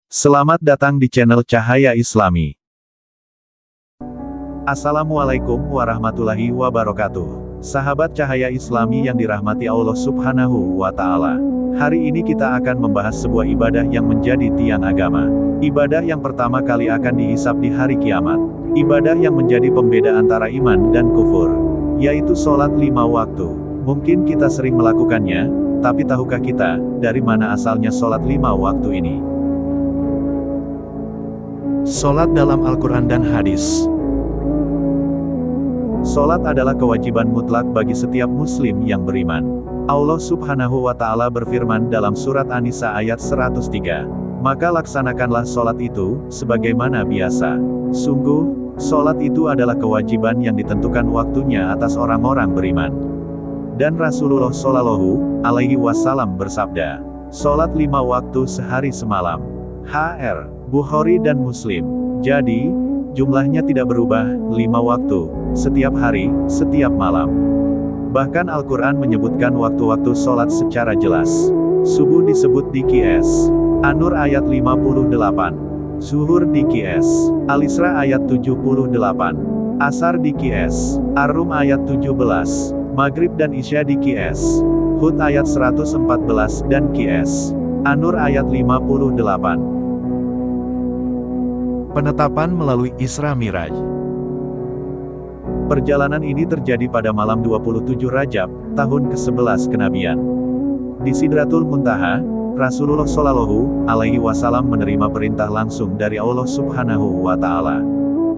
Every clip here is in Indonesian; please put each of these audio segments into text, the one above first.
Selamat datang di channel Cahaya Islami. Assalamualaikum warahmatullahi wabarakatuh. Sahabat Cahaya Islami yang dirahmati Allah Subhanahu wa Ta'ala. Hari ini kita akan membahas sebuah ibadah yang menjadi tiang agama. Ibadah yang pertama kali akan dihisab di hari kiamat. Ibadah yang menjadi pembeda antara iman dan kufur, yaitu sholat 5 waktu. Mungkin kita sering melakukannya, tapi tahukah kita, dari mana asalnya sholat 5 waktu ini? Sholat dalam Al-Quran dan Hadis. Sholat adalah kewajiban mutlak bagi setiap muslim yang beriman. Allah Subhanahu wa Ta'ala berfirman dalam surat An-Nisa ayat 103. Maka laksanakanlah sholat itu, sebagaimana biasa. Sungguh, sholat itu adalah kewajiban yang ditentukan waktunya atas orang-orang beriman. Dan Rasulullah Shallallahu Alaihi Wasallam bersabda, sholat 5 waktu sehari semalam. H.R. Bukhari dan Muslim. Jadi, jumlahnya tidak berubah, 5 waktu, setiap hari, setiap malam. Bahkan Al-Quran menyebutkan waktu-waktu sholat secara jelas. Subuh disebut di Qs. An-Nur ayat 58. Zuhur di Qs. Al-Isra ayat 78. Asar di Qs. Ar-Rum ayat 17. Maghrib dan Isya di Qs. Hud ayat 114 dan Qs. An-Nur ayat 58. Penetapan melalui Isra Miraj. Perjalanan ini terjadi pada malam 27 Rajab, tahun ke-11 kenabian. Di Sidratul Muntaha, Rasulullah Shallallahu Alaihi Wasallam menerima perintah langsung dari Allah Subhanahu wa Ta'ala.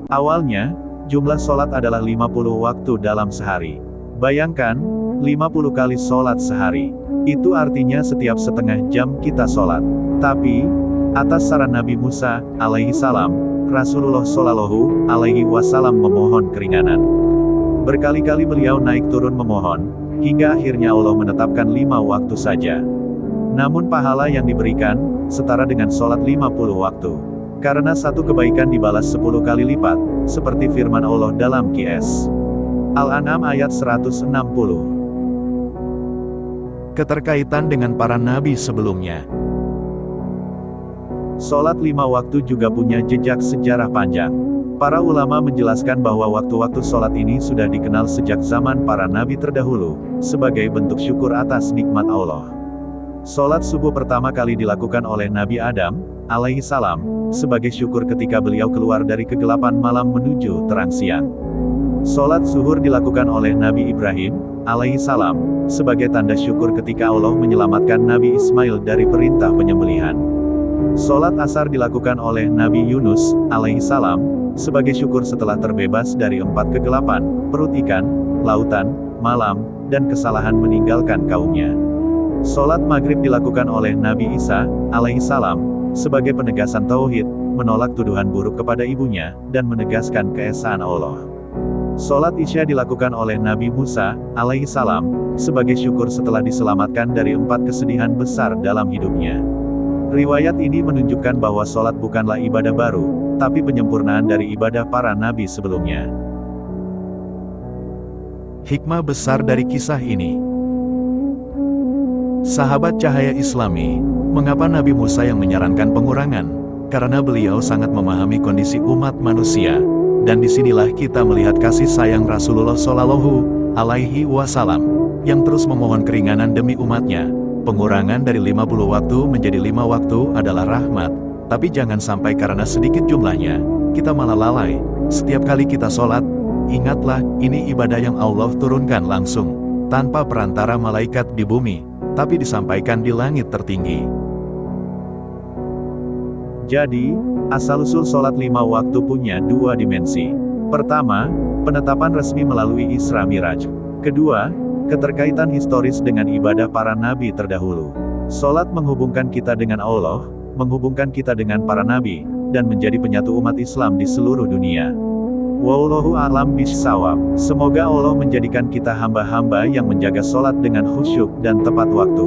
Awalnya, jumlah sholat adalah 50 waktu dalam sehari. Bayangkan, 50 kali sholat sehari. Itu artinya setiap setengah jam kita sholat. Tapi, atas saran Nabi Musa alaihi salam, Rasulullah Shallallahu Alaihi Wasallam memohon keringanan. Berkali-kali beliau naik turun memohon, hingga akhirnya Allah menetapkan 5 waktu saja. Namun pahala yang diberikan, setara dengan sholat 50 waktu. Karena satu kebaikan dibalas 10 kali lipat, seperti firman Allah dalam Qs. Al-An'am ayat 160. Keterkaitan dengan para nabi sebelumnya. Sholat 5 waktu juga punya jejak sejarah panjang. Para ulama menjelaskan bahwa waktu-waktu sholat ini sudah dikenal sejak zaman para nabi terdahulu, sebagai bentuk syukur atas nikmat Allah. Sholat subuh pertama kali dilakukan oleh Nabi Adam, alaihi salam, sebagai syukur ketika beliau keluar dari kegelapan malam menuju terang siang. Sholat zuhur dilakukan oleh Nabi Ibrahim, alaihi salam, sebagai tanda syukur ketika Allah menyelamatkan Nabi Ismail dari perintah penyembelihan. Sholat asar dilakukan oleh Nabi Yunus, alaihi salam, sebagai syukur setelah terbebas dari 4 kegelapan, perut ikan, lautan, malam, dan kesalahan meninggalkan kaumnya. Sholat maghrib dilakukan oleh Nabi Isa, alaihi salam, sebagai penegasan tauhid, menolak tuduhan buruk kepada ibunya, dan menegaskan keesaan Allah. Sholat isya dilakukan oleh Nabi Musa, alaihi salam, sebagai syukur setelah diselamatkan dari 4 kesedihan besar dalam hidupnya. Riwayat ini menunjukkan bahwa sholat bukanlah ibadah baru, tapi penyempurnaan dari ibadah para nabi sebelumnya. Hikmah besar dari kisah ini. Sahabat Cahaya Islami, mengapa Nabi Musa yang menyarankan pengurangan? Karena beliau sangat memahami kondisi umat manusia. Dan disinilah kita melihat kasih sayang Rasulullah Shallallahu Alaihi Wasallam, yang terus memohon keringanan demi umatnya. Pengurangan dari 50 waktu menjadi 5 waktu adalah rahmat, tapi jangan sampai karena sedikit jumlahnya, kita malah lalai. Setiap kali kita sholat, ingatlah, ini ibadah yang Allah turunkan langsung, tanpa perantara malaikat di bumi, tapi disampaikan di langit tertinggi. Jadi, asal-usul sholat 5 waktu punya 2 dimensi. Pertama, penetapan resmi melalui Isra Miraj. Kedua, keterkaitan historis dengan ibadah para nabi terdahulu. Sholat menghubungkan kita dengan Allah, menghubungkan kita dengan para nabi, dan menjadi penyatu umat Islam di seluruh dunia. Wallahu a'lam bishawab. Semoga Allah menjadikan kita hamba-hamba yang menjaga sholat dengan khusyuk dan tepat waktu.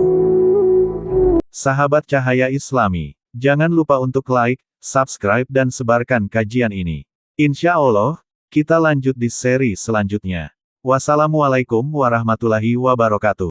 Sahabat Cahaya Islami, jangan lupa untuk like, subscribe dan sebarkan kajian ini. Insya Allah, kita lanjut di seri selanjutnya. Wassalamualaikum warahmatullahi wabarakatuh.